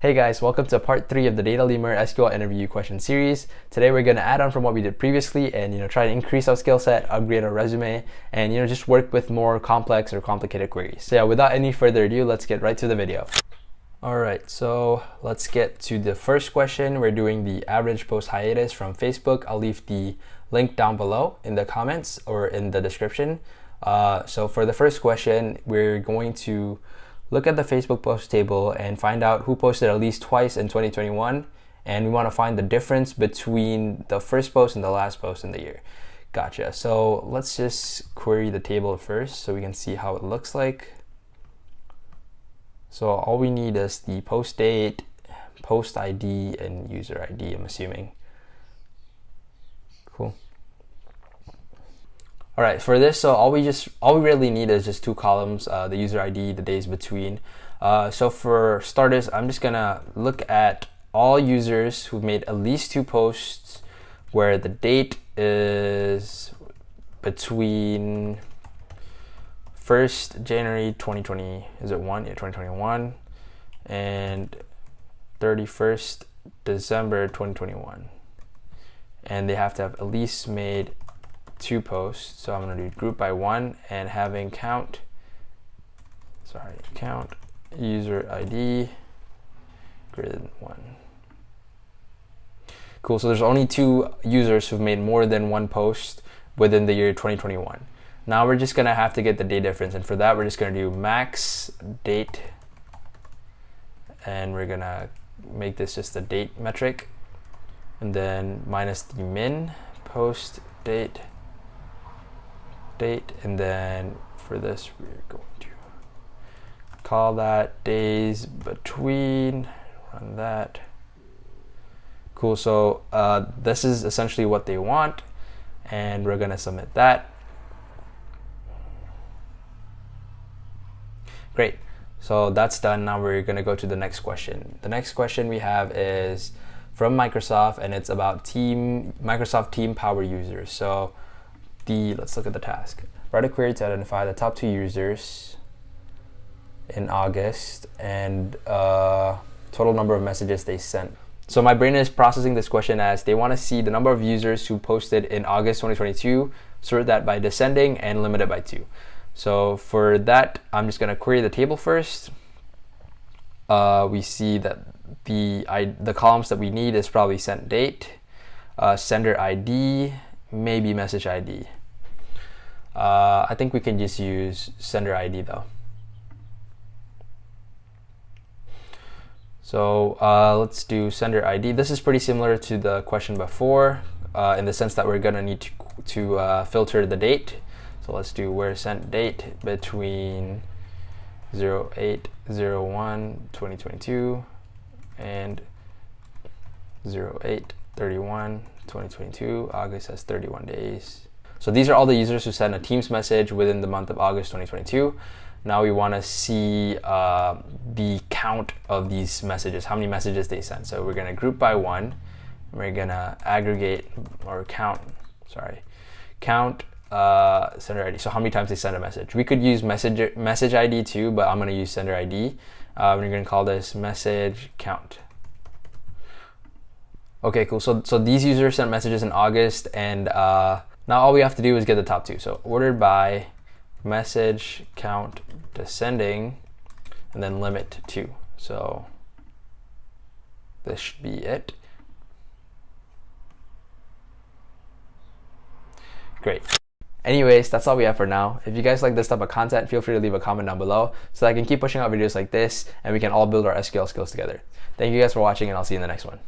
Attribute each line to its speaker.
Speaker 1: Hey guys, welcome to part 3 of the Data Lemur SQL interview question series. Today we're going to add on from what we did previously and try to increase our skill set, upgrade our resume, and just work with more complex or complicated queries. So yeah, without any further ado, let's get right to the video. Alright, so let's get to the first question. We're doing the average post hiatus from Facebook. I'll leave the link down below in the comments or in the description. So for the first question, we're going to look at the Facebook post table and find out who posted at least twice in 2021, and we want to find the difference between the first post and the last post in the year. Gotcha. So let's just query the table first so we can see how it looks like. So all we need is the post date, post ID, and user ID, I'm assuming. Cool. All right, for this, so all we really need is just two columns, the user ID, the days between. So for starters, I'm just gonna look at all users who've made at least two posts where the date is between 1st January 2020, is it 1? Yeah, 2021, and 31st December 2021. And they have to have at least made two posts. So I'm going to do group by one and having count user ID greater than 1. Cool. So there's only two users who've made more than one post within the year 2021. Now we're just going to have to get the date difference, and for that we're just going to do max date, and we're going to make this just a date metric, and then minus the min post date, and then for this we're going to call that days between, run that. Cool. So this is essentially what they want, and we're going to submit that. Great. So that's done. Now we're going to go to the next question. The next question we have is from Microsoft, and it's about Microsoft Team Power users. So let's look at the task. Write a query to identify the top 2 users in August and total number of messages they sent. So my brain is processing this question as they want to see the number of users who posted in August 2022, sort that by descending and limit it by 2. So for that, I'm just going to query the table first. We see that the columns that we need is probably sent date, sender ID, maybe message ID. I think we can just use sender ID though. So let's do sender ID. This is pretty similar to the question before in the sense that we're going to need to filter the date. So let's do where sent date between 08/01/2022 and 08/31/2022. August has 31 days. So these are all the users who sent a Teams message within the month of August 2022. Now we want to see the count of these messages, how many messages they sent. So we're going to group by one. We're going to aggregate or count sender ID. So how many times they sent a message. We could use message ID too, but I'm going to use sender ID. We're going to call this message count. Okay, cool. So these users sent messages in August, and now all we have to do is get the top 2. So ordered by message count descending and then limit 2. So this should be it. Great. Anyways, that's all we have for now. If you guys like this type of content, feel free to leave a comment down below so that I can keep pushing out videos like this and we can all build our SQL skills together. Thank you guys for watching, and I'll see you in the next one.